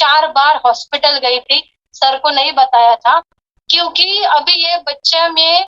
4 बार hospital गई थी, sir को नहीं बताया था, क्योंकि अभी ये बच्चा मैं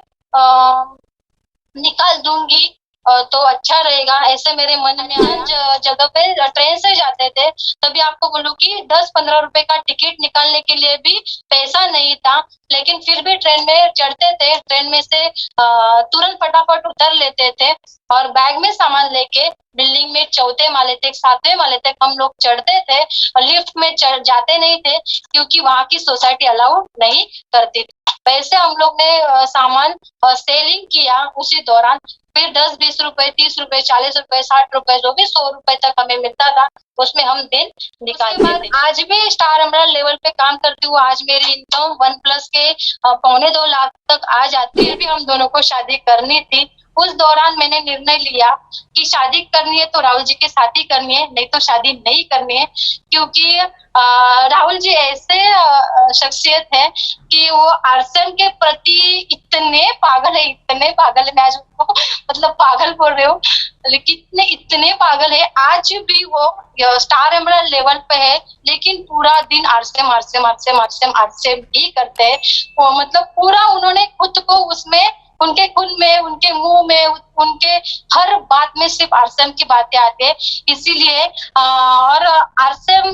निकाल दूंगी तो अच्छा रहेगा, ऐसे मेरे मन में आया। जगह पे ट्रेन से जाते थे, तभी आपको बोलूं कि 10-15 रुपए का टिकट निकालने के लिए भी पैसा नहीं था, लेकिन फिर भी ट्रेन में चढ़ते थे, ट्रेन में से तुरंत फटाफट उतर लेते थे और बैग में सामान लेके बिल्डिंग में 4थे माले तक 7वें माले तक हम लोग चढ़ते थे और लिफ्ट में चढ़ जाते नहीं थे, क्योंकि वहाँ की सोसाइटी अलाउड नहीं करती थी। वैसे हम लोग ने सामान सेलिंग किया उसी दौरान, फिर 10-20 रुपए, 30 रुपए, 40 रुपए, 60 रुपए, जो भी 100 रुपए तक हमें मिलता था, उसमें हम दिन निकालते थे। आज भी स्टार अम्ब्रेला लेवल पे काम करती हूँ। आज मेरी इनकम 1+ के 2.25 लाख तक आ जाती है। भी हम दोनों को शादी करनी थी। उस दौरान मैंने निर्णय लिया कि शादी करनी है तो राहुल जी के साथ ही करनी है, नहीं तो शादी नहीं करनी है, क्योंकि राहुल जी ऐसे शख्सियत है कि वो आरसीएम के प्रति इतने पागल है, इतने पागल है, मैं आज उनको मतलब पागल बोल रही हूँ, लेकिन इतने पागल है। आज भी वो स्टार एम्ब्रेला लेवल पे है, लेकिन पूरा दिन RCM RCM RCM RCM RCM ही करते हैं। वो मतलब पूरा उन्होंने खुद को उसमें, उनके खून में, उनके मुंह में, उनके हर बात में सिर्फ आरसीएम की बातें आती है। इसीलिए और आरसीएम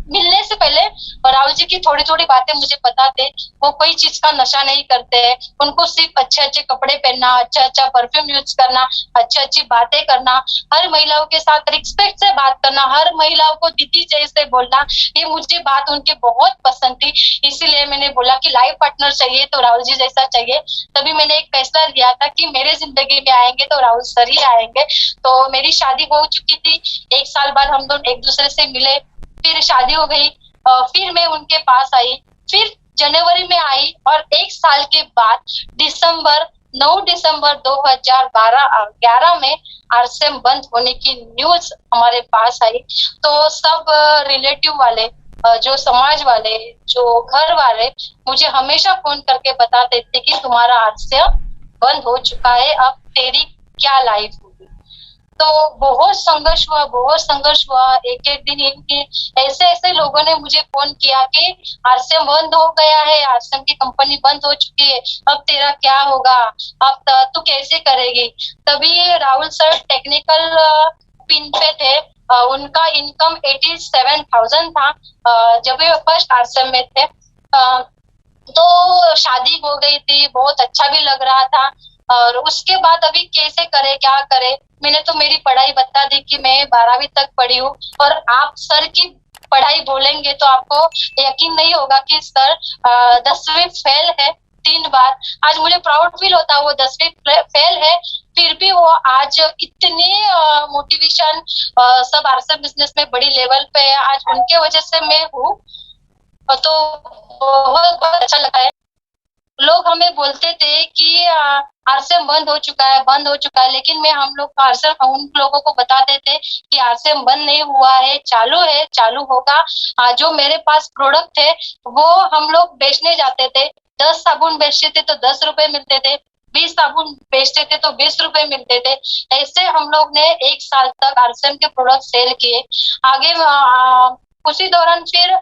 मिलने से पहले राहुल जी की थोड़ी थोड़ी बातें मुझे पता थे। वो कोई चीज का नशा नहीं करते हैं, उनको सिर्फ अच्छे अच्छे कपड़े पहनना, अच्छा अच्छा परफ्यूम यूज करना, अच्छी अच्छी बातें करना, हर महिलाओं के साथ रिस्पेक्ट से बात करना, हर महिलाओं को दीदी जैसे बोलना, ये मुझे बात उनकी बहुत पसंद थी। इसीलिए मैंने बोला कि लाइफ पार्टनर चाहिए तो राहुल जी जैसा चाहिए। तभी मैंने एक फैसला लिया था कि मेरे जिंदगी में आएंगे तो राहुल सर ही आएंगे। तो मेरी शादी हो चुकी थी, 1 साल बाद हम दोनों एक दूसरे से मिले, फिर शादी हो गई, फिर मैं उनके पास आई, फिर जनवरी में आई और 1 साल के बाद 9 दिसंबर 2011 में आरसीएम बंद होने की न्यूज हमारे पास आई। तो सब रिलेटिव वाले, जो समाज वाले, जो घर वाले मुझे हमेशा फोन करके बताते थे कि तुम्हारा आरसीएम बंद हो चुका है, अब तेरी क्या लाइफ होगी। तो बहुत संघर्ष हुआ, बहुत संघर्ष हुआ। एक एक दिन इनके ऐसे ऐसे लोगों ने मुझे फोन किया कि आरसीएम बंद हो गया है, आरसीएम की कंपनी बंद हो चुकी है, अब तेरा क्या होगा, अब तू कैसे करेगी। तभी राहुल सर टेक्निकल पिन पे थे, उनका इनकम 87,000 था जब वे फर्स्ट आरसीएम में थे। तो शादी हो गई थी, बहुत अच्छा भी लग रहा था। और उसके बाद अभी कैसे करे, क्या करे, मैंने तो मेरी पढ़ाई बता दी कि मैं 12वीं तक पढ़ी हूँ। और आप सर की पढ़ाई बोलेंगे तो आपको यकीन नहीं होगा कि सर 10वीं फेल है 3 बार। आज मुझे प्राउड फील होता है वो 10वीं फेल है, फिर भी वो आज इतने मोटिवेशन, सब आरसीएम बिजनेस में बड़ी लेवल पे है। आज उनके वजह से मैं हूँ, तो बहुत बहुत अच्छा लगा है। लोग हमें बोलते थे कि आरसीएम बंद हो चुका है, बंद हो चुका है, लेकिन मैं हम लोग आरसीएम उन लोगों को बताते थे कि आरसीएम बंद नहीं हुआ है, चालू है, चालू होगा। जो मेरे पास प्रोडक्ट है वो हम लोग बेचने जाते थे। 10 साबुन बेचते थे तो 10 रुपए मिलते थे, 20 साबुन बेचते थे तो 20 रुपए मिलते थे। ऐसे हम लोग ने 1 साल तक आरसीएम के प्रोडक्ट सेल किए। आगे उसी दौरान फिर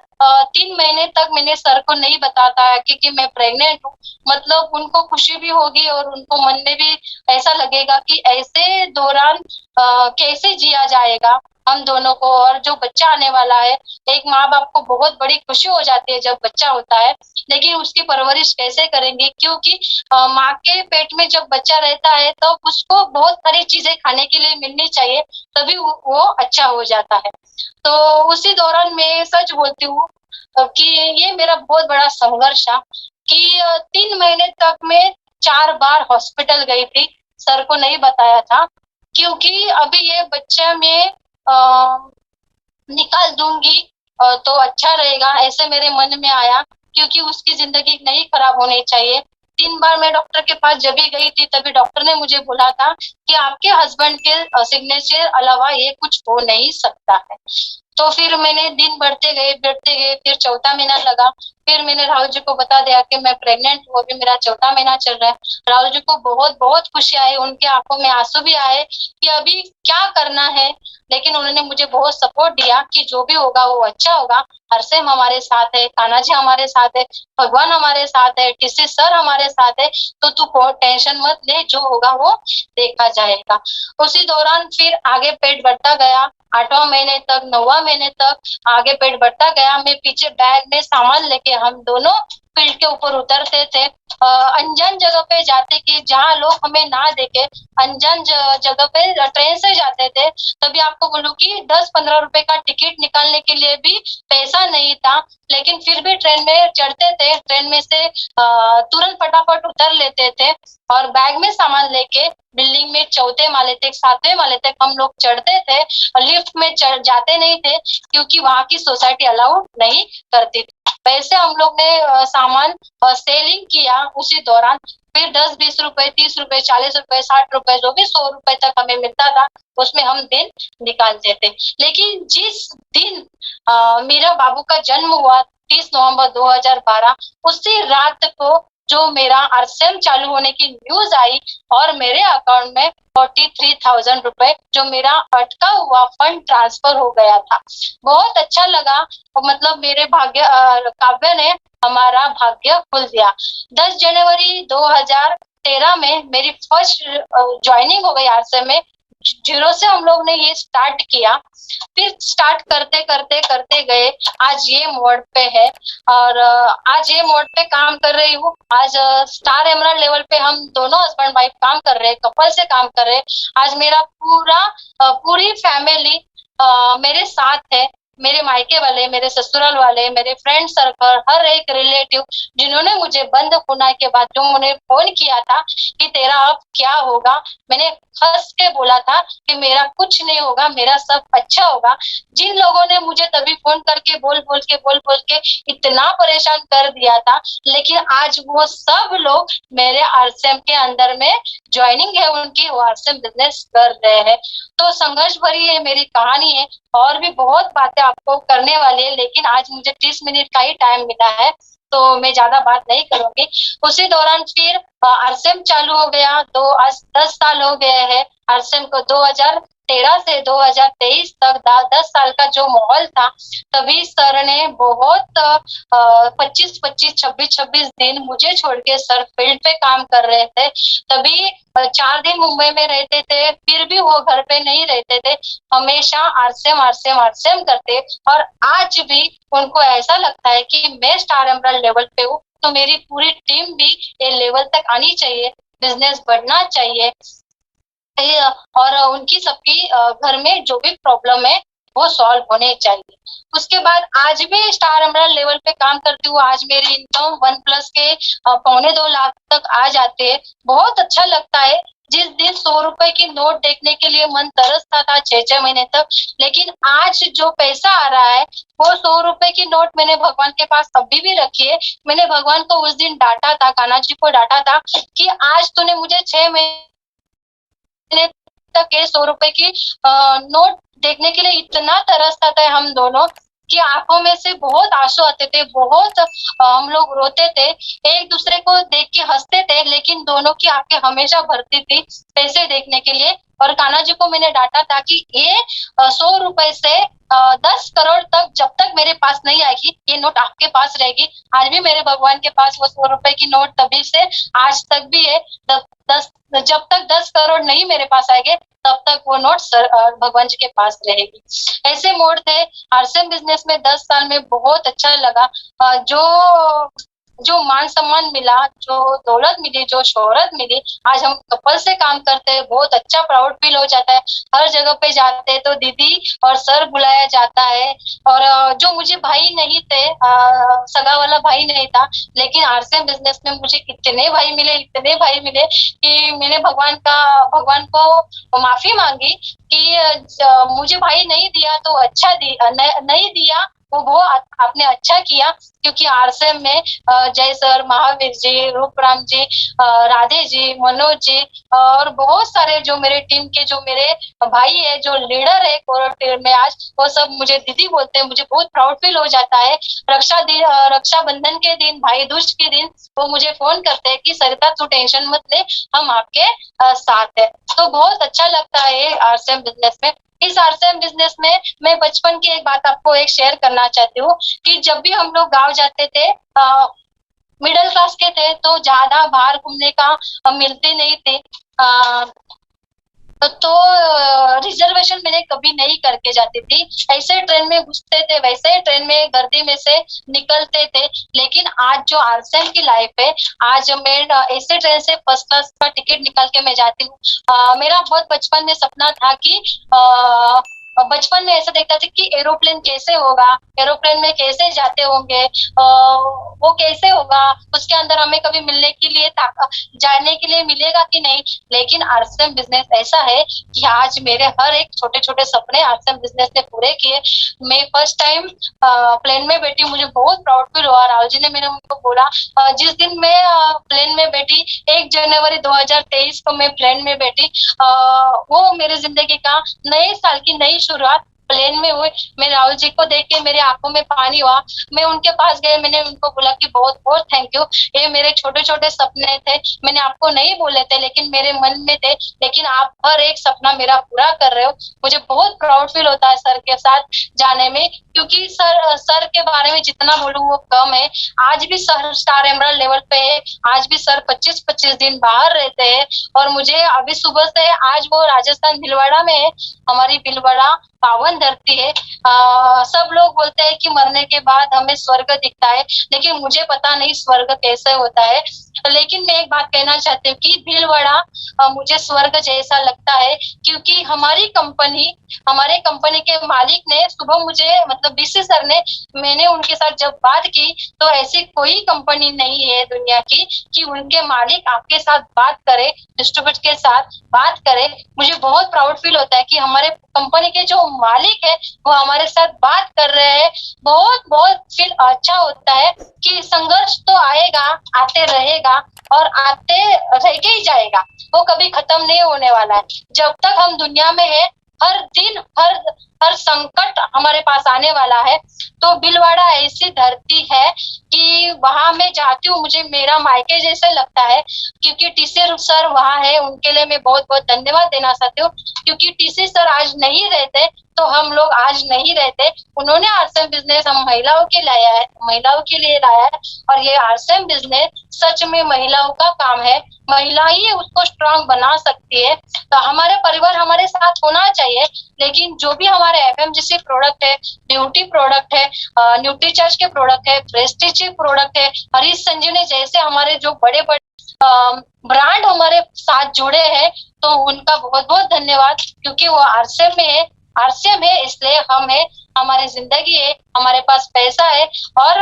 3 महीने तक मैंने सर को नहीं बताता है कि मैं प्रेग्नेंट हूँ। मतलब उनको खुशी भी होगी और उनको मन में भी ऐसा लगेगा कि ऐसे दौरान कैसे जिया जाएगा हम दोनों को, और जो बच्चा आने वाला है। एक माँ बाप को बहुत बड़ी खुशी हो जाती है जब बच्चा होता है, लेकिन उसकी परवरिश कैसे करेंगे, क्योंकि माँ के पेट में जब बच्चा रहता है तो उसको बहुत सारी चीजें खाने के लिए मिलनी चाहिए, तभी वो अच्छा हो जाता है। तो उसी दौरान मैं सच बोलती हूँ कि ये मेरा बहुत बड़ा संघर्ष था कि 3 महीने तक मैं 4 बार हॉस्पिटल गई थी, सर को नहीं बताया था, क्योंकि अभी ये बच्चा मैं निकाल दूंगी तो अच्छा रहेगा, ऐसे मेरे मन में आया, क्योंकि उसकी जिंदगी नहीं खराब होनी चाहिए। 3 बार मैं डॉक्टर के पास जब भी गई थी तभी डॉक्टर ने मुझे बोला था कि आपके हस्बैंड के सिग्नेचर अलावा ये कुछ हो नहीं सकता है। तो फिर मैंने दिन बढ़ते गए, फिर चौथा महीना लगा। फिर मैंने राहुल जी को बता दिया कि मैं प्रेग्नेंट हूँ, अभी मेरा चौथा महीना चल रहा है। राहुल जी को बहुत बहुत खुशी आई, उनके आंखों में आंसू भी आए कि अभी क्या करना है। लेकिन उन्होंने मुझे बहुत सपोर्ट दिया कि जो भी होगा वो अच्छा होगा। हरसेम हमारे साथ है, कान्हा जी हमारे साथ है, भगवान हमारे साथ है, टीसी सर हमारे साथ है, तो तू टेंशन मत ले, जो होगा वो देखा जाएगा। उसी दौरान फिर आगे पेट बढ़ता गया, 8वां महीने तक, 9वां महीने तक आगे पेट बढ़ता गया। मैं पीछे बैग में सामान लेके हम दोनों फील्ड के ऊपर उतरते थे। अनजान जगह पे जाते कि जहाँ लोग हमें ना देखे, अनजान जगह पे ट्रेन से जाते थे। तभी आपको बोलूं कि 10-15 रुपए का टिकट निकालने के लिए भी पैसा नहीं था, लेकिन फिर भी ट्रेन में चढ़ते थे। ट्रेन में से तुरंत फटाफट उतर लेते थे और बैग में सामान लेके बिल्डिंग में चौथे माले तक, 7वें माले तक हम लोग चढ़ते थे। और लिफ्ट में जाते नहीं थे क्योंकि वहां की सोसाइटी अलाउड नहीं करती थी। वैसे हम लोग ने सामान सेलिंग किया उसी दौरान। फिर 10-20 रुपए, 30 रुपए, 40 रुपए, 60 रुपए, जो भी 100 रुपए तक हमें मिलता था, उसमें हम दिन निकालते थे। लेकिन जिस दिन मेरा बाबू का जन्म हुआ, 30 नवंबर 2012, उसी रात को जो मेरा आरसेम चालू होने की न्यूज आई और मेरे अकाउंट में 43,000 रुपए, जो मेरा अटका हुआ फंड ट्रांसफर हो गया था। बहुत अच्छा लगा। मतलब मेरे काव्य ने हमारा भाग्य खुल दिया। 10 जनवरी 2013 में मेरी फर्स्ट ज्वाइनिंग हो गई आरसेम में। जीरो से हम लोग ने ये स्टार्ट किया। फिर स्टार्ट करते करते करते गए, आज ये मोड पे है। और आज ये मोड पे काम कर रही हूँ। आज स्टार एमराल्ड लेवल पे हम दोनों हस्बैंड वाइफ काम कर रहे हैं, कपल से काम कर रहे हैं। आज मेरा पूरी फैमिली मेरे साथ है। मेरे मायके वाले, मेरे ससुराल वाले, मेरे फ्रेंड सर्कल, हर एक रिलेटिव जिन्होंने मुझे बंद होने के बाद जो मुझे फोन किया था कि तेरा अब क्या होगा, मैंने हंस के बोला था कि मेरा कुछ नहीं होगा, मेरा सब अच्छा होगा। जिन लोगों ने मुझे तभी फोन करके बोल बोल के इतना परेशान कर दिया था, लेकिन आज वो सब लोग मेरे आरसीएम के अंदर में ज्वाइनिंग है उनकी, वो आरसीएम बिजनेस कर रहे हैं। तो संघर्ष भरी है मेरी कहानी है, और भी बहुत बातें आपको करने वाली है, लेकिन आज मुझे 30 मिनट का ही टाइम मिला है, तो मैं ज्यादा बात नहीं करूंगी। उसी दौरान फिर आरसेम चालू हो गया। तो आज 10 साल हो गए हैं आरसेम को। 2013 से 2023 तक 10 साल का जो माहौल था, तभी सर ने बहुत 25-25, 26-26 दिन मुझे छोड़ के सर फील्ड पे काम कर रहे थे। तभी 4 दिन मुंबई में रहते थे, फिर भी वो घर पे नहीं रहते थे, हमेशा आरसेम आरसेम आरसेम करते। और आज भी उनको ऐसा लगता है कि मैं स्टार एमराल्ड लेवल पे हूँ, तो मेरी पूरी टीम भी ये लेवल तक आनी चाहिए, बिजनेस बढ़ना चाहिए, और उनकी सबकी घर में जो भी प्रॉब्लम है वो सॉल्व होने चाहिए। उसके बाद आज भी स्टार एमराल्ड लेवल पे काम करती हूँ। आज मेरी इनकम 1+ के 1.25 लाख तक आ जाते हैं। बहुत अच्छा लगता है। जिस दिन 100 रुपए की नोट देखने के लिए मन तरसता था 6-6 महीने तक, लेकिन आज जो पैसा आ रहा है वो 100 रुपए की नोट मैंने भगवान के पास अभी भी रखी है। मैंने भगवान को उस दिन डांटा था, कान्हा जी को डांटा था कि आज तूने मुझे 6 महीने तक 100 रुपए की नोट देखने के लिए इतना तरसता था हम दोनों कि आंखों में से बहुत आंसू आते थे, बहुत हम लोग रोते थे, एक दूसरे को देख के हंसते थे, लेकिन दोनों की आंखें हमेशा भरती थी पैसे देखने के लिए। और कान्हा जी को मैंने डांटा था कि ये 100 रुपए से 10 करोड़ तक जब तक मेरे पास नहीं आएगी, ये नोट आपके पास रहेगी। आज भी मेरे भगवान के पास वो 100 रुपए की नोट तभी से आज तक भी है। जब तक 10 करोड़ नहीं मेरे पास आएंगे, तब तक वो नोट भगवान जी के पास रहेगी। ऐसे मोड थे। आरसेम बिजनेस में 10 साल में बहुत अच्छा लगा। जो मान सम्मान मिला, जो दौलत मिली, जो शोहरत मिली, आज हम कपल से काम करते हैं, बहुत अच्छा प्राउड फील हो जाता है। हर जगह पे जाते हैं तो दीदी और सर बुलाया जाता है। और जो मुझे भाई नहीं थे, सगा वाला भाई नहीं था, लेकिन आरसेम बिजनेस में मुझे इतने भाई मिले कि मैंने भगवान को माफी मांगी कि मुझे भाई नहीं दिया तो अच्छा नहीं दिया, वो आपने अच्छा किया, क्योंकि आरसीएम में जय सर, महावीर जी, रूपराम जी, राधे जी, मनोज जी और बहुत सारे जो मेरे टीम के जो मेरे भाई है, जो लीडर है कोरोटेल में आज, वो सब मुझे दीदी बोलते हैं। मुझे बहुत प्राउड फील हो जाता है। रक्षाबंधन के दिन, भाई दूज के दिन वो मुझे फोन करते हैं कि सरिता तू टेंशन मत ले, हम आपके साथ है। तो बहुत अच्छा लगता है आरसीएम बिजनेस में। इस आरसीएम बिजनेस में मैं बचपन की एक बात आपको एक शेयर करना चाहती हूँ कि जब भी हम लोग गांव जाते थे, मिडिल क्लास के थे, तो ज्यादा बाहर घूमने का मिलते नहीं थे। तो रिजर्वेशन मैंने कभी नहीं करके जाती थी। ऐसे ट्रेन में घुसते थे, वैसे ही ट्रेन में गर्दी में से निकलते थे। लेकिन आज जो आरसीएम की लाइफ है, आज मैं ऐसे ट्रेन से फर्स्ट क्लास का टिकट निकाल के मैं जाती हूँ। मेरा बहुत बचपन में सपना था कि बचपन में ऐसा देखता था कि एरोप्लेन कैसे होगा, एरोप्लेन में कैसे जाते होंगे, वो कैसे होगा, उसके अंदर हमें कभी मिलने के लिए जाने के लिए मिलेगा कि नहीं। लेकिन आरसीएम बिजनेस ऐसा है कि आज मेरे हर एक छोटे छोटे सपने आरसीएम बिजनेस ने पूरे किए। मैं फर्स्ट टाइम प्लेन में बैठी, मुझे बहुत प्राउड फील हुआ। राहुल जी ने मैंने उनको बोला, जिस दिन मैं प्लेन में बैठी 1 जनवरी 2023 को मैं प्लेन में बैठी, वो मेरे जिंदगी का नए साल की नई शुरुआत प्लेन में हुई। मैं राहुल जी को देख के मेरी आंखों में पानी हुआ। मैं उनके पास गए, मैंने उनको बोला कि बहुत बहुत थैंक यू, ये मेरे छोटे छोटे सपने थे, मैंने आपको नहीं बोले थे लेकिन मेरे मन में थे, लेकिन आप हर एक सपना मेरा पूरा कर रहे हो। मुझे बहुत प्राउड फील होता है सर के साथ जाने में, क्योंकि सर के बारे में जितना बोलूं वो कम है। आज भी सर स्टार एमराल्ड लेवल पे है, आज भी सर 25-25 दिन बाहर रहते हैं। और मुझे अभी सुबह से, आज वो राजस्थान भीलवाड़ा में है, हमारी भीलवाड़ा पावन धरती है। सब लोग बोलते हैं कि मरने के बाद हमें स्वर्ग दिखता है, लेकिन मुझे पता नहीं स्वर्ग कैसे होता है। लेकिन मैं एक बात कहना चाहती हूँ कि भीलवाड़ा मुझे स्वर्ग जैसा लगता है, क्योंकि हमारे कंपनी के मालिक ने सुबह मुझे, मतलब बीसी सर ने, मैंने उनके साथ जब बात की तो ऐसी कोई कंपनी नहीं है दुनिया की कि उनके मालिक आपके साथ बात करे, डिस्ट्रीब्यूटर के साथ बात करे। मुझे बहुत प्राउड फील होता है कि हमारे कंपनी के जो मालिक है वो हमारे साथ बात कर रहे हैं। बहुत बहुत फील अच्छा होता है कि संघर्ष तो आएगा, आते रहेगा और आते रह के ही जाएगा, वो कभी खत्म नहीं होने वाला है। जब तक हम दुनिया में है, हर दिन हर संकट हमारे पास आने वाला है। तो भीलवाड़ा ऐसी धरती है कि वहां मैं जाती हूँ, मुझे मेरा मायके जैसे लगता है, क्योंकि टीसी सर वहां है। उनके लिए मैं बहुत बहुत धन्यवाद देना चाहती हूँ, क्योंकि टीसी सर आज नहीं रहते तो हम लोग आज नहीं रहते। उन्होंने आरसीएम बिजनेस हम महिलाओं के लिए लाया है। और ये आरसीएम बिजनेस सच में महिलाओं का काम है, महिला ही उसको स्ट्रांग बना सकती है। तो हमारे परिवार हमारे साथ होना चाहिए, लेकिन जो भी हमारे एफएमजीसी प्रोडक्ट है, न्यूट्री प्रोडक्ट है, न्यूट्री चार्ज के प्रोडक्ट है, प्रेस्टीज प्रोडक्ट है, हरीश संजीवनी जैसे हमारे जो बड़े बड़े ब्रांड हमारे साथ जुड़े हैं, तो उनका बहुत बहुत धन्यवाद, क्योंकि वो आरसीएम है इसलिए हम है, हमारी जिंदगी है, हमारे पास पैसा है। और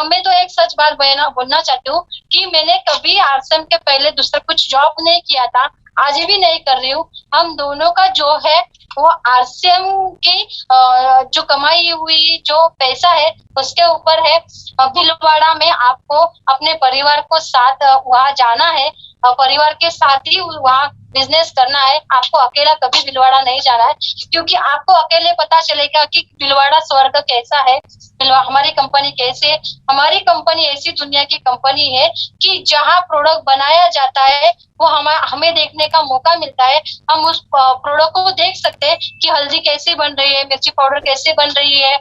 मैं तो एक सच बात बोलना चाहती हूँ कि मैंने कभी आरसीएम के पहले दूसरा कुछ जॉब नहीं किया था, आज भी नहीं कर रही हूँ। हम दोनों का जो है वो आरसीएम की जो कमाई हुई जो पैसा है उसके ऊपर है। भीलवाड़ा में आपको अपने परिवार को साथ वहाँ जाना है, परिवार के साथ ही वहाँ बिजनेस करना है। आपको अकेला कभी भीलवाड़ा नहीं जाना है, क्योंकि आपको अकेले पता चलेगा कि भीलवाड़ा स्वर्ग कैसा है, हमारी कंपनी कैसे है। हमारी कंपनी ऐसी दुनिया की कंपनी है कि जहाँ प्रोडक्ट बनाया जाता है वो हमें देखने का मौका मिलता है। हम उस प्रोडक्ट को देख सकते हैं कि हल्दी कैसे बन रही है, मिर्ची पाउडर कैसे बन रही है,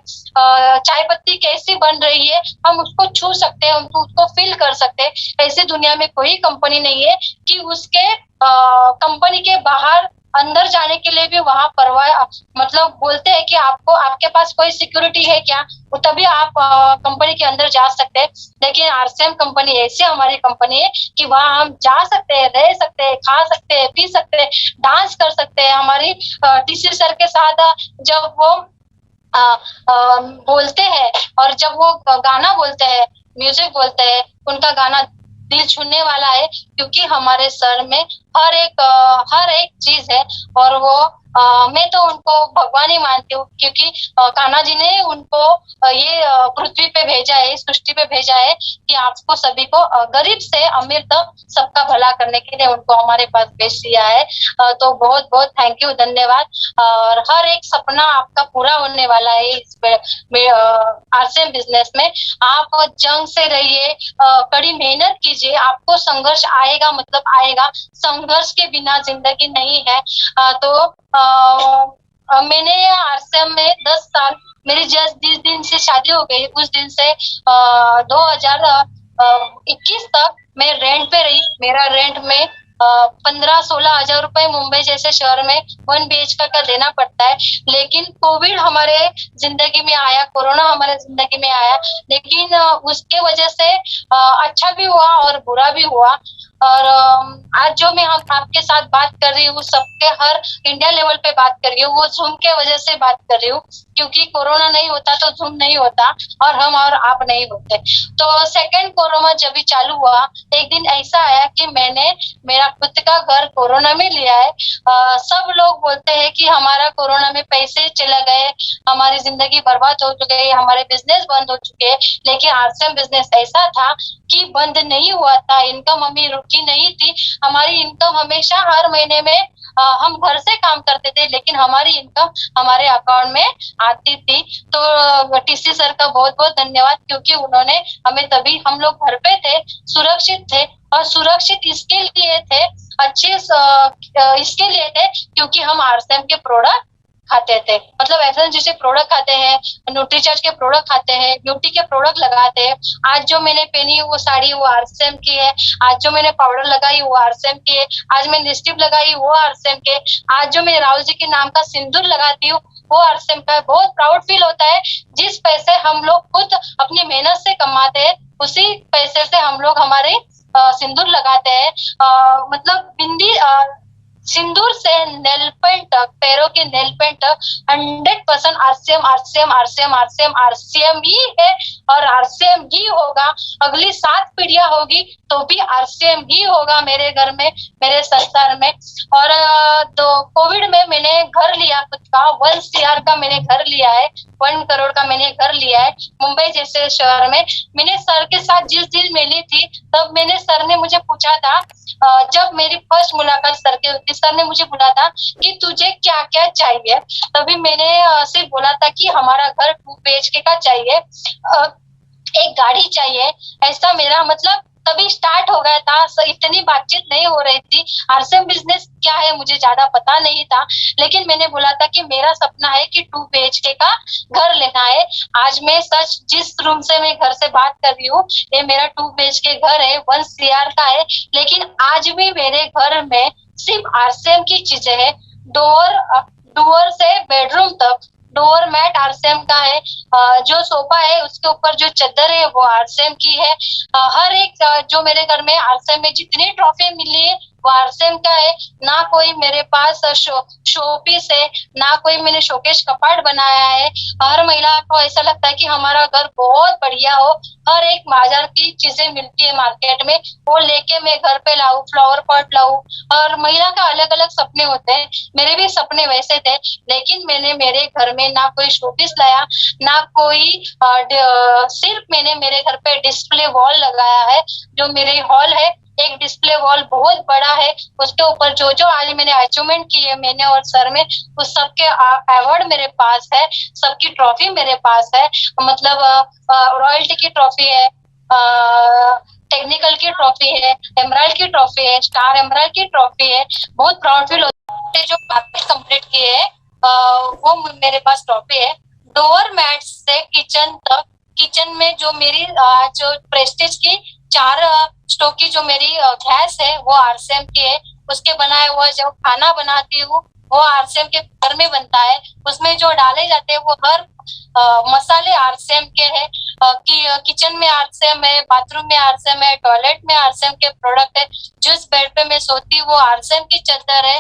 चाय पत्ती कैसी बन रही है, हम उसको छू सकते हैं, उसको फील कर सकते हैं। ऐसी दुनिया में कोई कंपनी नहीं है कि उसके कंपनी के बाहर अंदर जाने के लिए भी वहां परवाह, मतलब बोलते हैं कि आपके पास कोई सिक्योरिटी है क्या, वो तभी आप कंपनी के अंदर जा सकते हैं। लेकिन आरसीएम कंपनी ऐसी हमारी कंपनी है कि वहां हम जा सकते हैं, रह सकते हैं, खा सकते हैं, पी सकते हैं, डांस कर सकते हैं। हमारी टीसी सर के साथ जब वो बोलते हैं और जब वो गाना बोलते हैं, म्यूजिक बोलते हैं, उनका गाना दिल छूने वाला है, क्योंकि हमारे सर में हर एक चीज है। और वो मैं तो उनको भगवान ही मानती हूँ, क्योंकि कान्हा जी ने उनको ये पृथ्वी पे भेजा है, इस सृष्टि पे भेजा है कि आपको सभी को गरीब से अमीर तक सबका भला करने के लिए उनको हमारे पास भेज दिया है। तो बहुत बहुत थैंक यू, धन्यवाद। और हर एक सपना आपका पूरा होने वाला है इस आरसीएम बिजनेस में। आप जंग से रहिए, कड़ी मेहनत कीजिए, आपको संघर्ष आएगा, मतलब आएगा। संघर्ष के बिना जिंदगी नहीं है। तो मैंने आरसीएम में 10 साल, मेरी जस्ट जिस दिन से शादी हो गई उस दिन से 2021 तक मैं रेंट पे रही। मेरा रेंट में 15-16 हजार रुपए मुंबई जैसे शहर में 1 BHK का देना पड़ता है। लेकिन कोविड हमारे जिंदगी में आया, कोरोना हमारे जिंदगी में आया, लेकिन उसके वजह से अच्छा भी हुआ और बुरा भी हुआ। और आज जो मैं हम आपके साथ बात कर रही हूँ, सबके हर इंडिया लेवल पे बात कर रही हूँ, वो जूम के वजह से बात कर रही हूँ, क्योंकि कोरोना नहीं होता तो जूम नहीं होता और हम और आप नहीं होते। तो सेकंड कोरोना जब भी चालू हुआ, एक दिन ऐसा आया कि मैंने मेरा खुद का घर कोरोना में लिया है। सब लोग बोलते हैं कि हमारा कोरोना में पैसे चले गए, हमारी जिंदगी बर्बाद हो चुकी है, हमारे बिजनेस बंद हो चुके हैं। लेकिन आरसीएम बिजनेस ऐसा था कि बंद नहीं हुआ था, इनकम हमें रुकी नहीं थी। हमारी इनकम हमेशा हर महीने में हम घर से काम करते थे, लेकिन हमारी इनकम हमारे अकाउंट में आती थी। तो टीसी सर का बहुत बहुत धन्यवाद, क्योंकि उन्होंने हमें, तभी हम लोग घर पे थे, सुरक्षित थे। और सुरक्षित इसके लिए थे, अच्छे इसके लिए थे क्योंकि हम आरसीएम के प्रोडक्ट खाते थे, मतलब एफएमसीजी प्रोडक्ट खाते हैं, न्यूट्रीचार्ज के प्रोडक्ट खाते हैं, ब्यूटी के प्रोडक्ट लगाते हैं। आज जो मैंने पहनी वो साड़ी वो आरसीएम की है, आज जो मैंने पाउडर लगाई वो आरसीएम की है, आज मैंने लिपस्टिक लगाई वो आरसीएम के, आज जो मैं राहुल जी के नाम का सिंदूर लगाती हूँ वो आरसीएम का है। बहुत प्राउड फील होता है। जिस पैसे हम लोग खुद अपनी मेहनत से कमाते हैं, उसी पैसे से हम लोग हमारे सिंदूर लगाते हैं। मतलब बिंदी सिंदूर से नेल पेंट तक, पैरों के नेल पेंट तक 100% RCM RCM RCM RCM RCM ही है और आरसीएम ही होगा। अगली 7 पीढ़ियां होगी तो भी आरसीएम ही होगा मेरे घर में, मेरे संसार में। और तो कोविड में मैंने घर लिया खुद का, 1 CR का मैंने घर लिया है, 1 करोड़ का मैंने घर लिया है मुंबई जैसे शहर में। मैंने सर के साथ जिस दिन मिली थी, तब मैंने, सर ने मुझे पूछा था, जब मेरी फर्स्ट मुलाकात सर के होती, सर ने मुझे बोला था कि तुझे क्या क्या चाहिए। तभी मैंने सिर्फ बोला था कि हमारा घर 2 BHK का चाहिए, एक गाड़ी चाहिए। ऐसा मेरा मतलब तभी स्टार्ट हो गया था। इतनी बातचीत नहीं हो रही थी, आरसीएम बिजनेस क्या है मुझे ज्यादा पता नहीं था, लेकिन मैंने बोला था कि मेरा सपना है कि 2 BHK का घर लेना है। आज मैं सच, जिस रूम से मैं घर से बात कर रही हूँ, ये मेरा 2 BHK घर है, 1 CR का है। लेकिन आज भी मेरे घर में सिर्फ आरसीएम की चीजें है। डोर से बेडरूम तक डोर मैट आरसीएम का है, जो सोफा है उसके ऊपर जो चादर है वो आरसीएम की है। हर एक जो मेरे घर में आरसीएम में जितनी ट्रॉफी मिली है वो आरसीएम का है। ना कोई मेरे पास शो पीस है, ना कोई मैंने शोकेश कपाट बनाया है। हर महिला को ऐसा लगता है कि हमारा घर बहुत बढ़िया हो, हर एक बाजार की चीजें मिलती है मार्केट में, वो लेके मैं घर पे लाऊं, फ्लावर पॉट लाऊं। और महिला का अलग अलग सपने होते हैं, मेरे भी सपने वैसे थे। लेकिन मैंने मेरे घर में ना कोई शोपीस लाया, ना कोई सिर्फ मैंने मेरे घर पे डिस्प्ले वॉल लगाया है। जो मेरे हॉल है, एक डिस्प्ले वॉल बहुत बड़ा है, उसके ऊपर जो जो आज मैंने अचीवमेंट की है मैंने और सर में, उस सबके अवार्ड मेरे पास है, सबकी ट्रॉफी मेरे पास है। मतलब रॉयल्टी की ट्रॉफी है, टेक्निकल की ट्रॉफी है, एमराल्ड की ट्रॉफी है, स्टार एमराल्ड की ट्रॉफी है। बहुत प्राउड फील होता है। जो कंप्लीट किए है वो मेरे पास ट्रॉफी है। डोर मैट से किचन तक, किचन में जो मेरी जो प्रेस्टीज की 4 स्टोव की जो मेरी गैस है वो आरसीएम की है। उसके बनाए हुआ जो खाना बनाती हूँ वो आरसीएम के घर में बनता है। उसमें जो डाले जाते हैं वो हर मसाले आरसीएम के हैं। कि किचन में आरसीएम है, बाथरूम में आरसीएम है, टॉयलेट में आरसीएम के प्रोडक्ट है, जिस बेड पे मैं सोती हूँ वो आरसीएम की चादर है।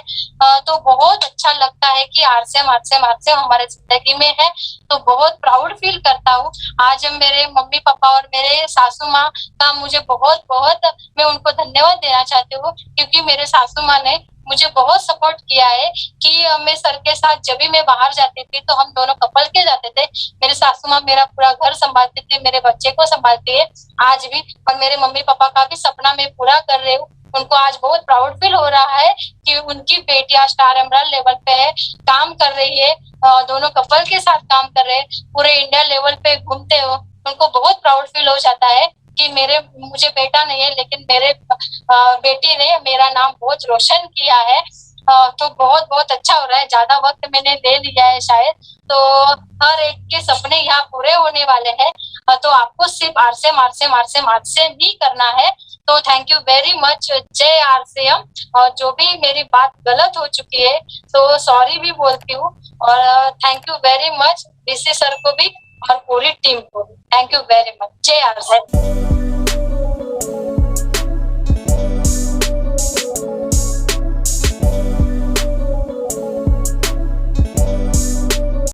तो बहुत अच्छा लगता है कि आरसीएम आरसीएम आरसीएम हमारे जिंदगी में है, तो बहुत प्राउड फील करता हूँ। आज मेरे मम्मी पापा और मेरे सासू माँ का मुझे बहुत बहुत मैं उनको धन्यवाद देना चाहती हूँ, क्योंकि मेरे सासू माँ ने मुझे बहुत सपोर्ट किया है कि मैं सर के साथ जब भी मैं बाहर जाती थी तो हम दोनों कपल के जाते थे। मेरे सासू माँ मेरा पूरा घर संभालती थी, मेरे बच्चे को संभालती है आज भी, और मेरे मम्मी पापा का भी सपना मैं पूरा कर रही हूँ। उनको आज बहुत प्राउड फील हो रहा है कि उनकी बेटी आज स्टार एमराल्ड लेवल पे है, काम कर रही है, दोनों कपल के साथ काम कर रहे हैं, पूरे इंडिया लेवल पे घूमते हो। उनको बहुत प्राउड फील हो जाता है कि मुझे बेटा नहीं है लेकिन मेरे बेटी ने मेरा नाम बहुत रोशन किया है। तो बहुत बहुत अच्छा हो रहा है। ज्यादा वक्त मैंने ले लिया है शायद, तो हर एक के सपने यहाँ पूरे होने वाले हैं। तो आपको सिर्फ आरसीएम आरसीएम आरसीएम आरसीएम ही करना है। तो थैंक यू वेरी मच, जय आरसीएम। और जो भी मेरी बात गलत हो चुकी है तो सॉरी भी बोलती हूँ, और thank you very much DC sir को भी और पूरी टीम को। थैंक यू वेरी मच, जय आरसीएम।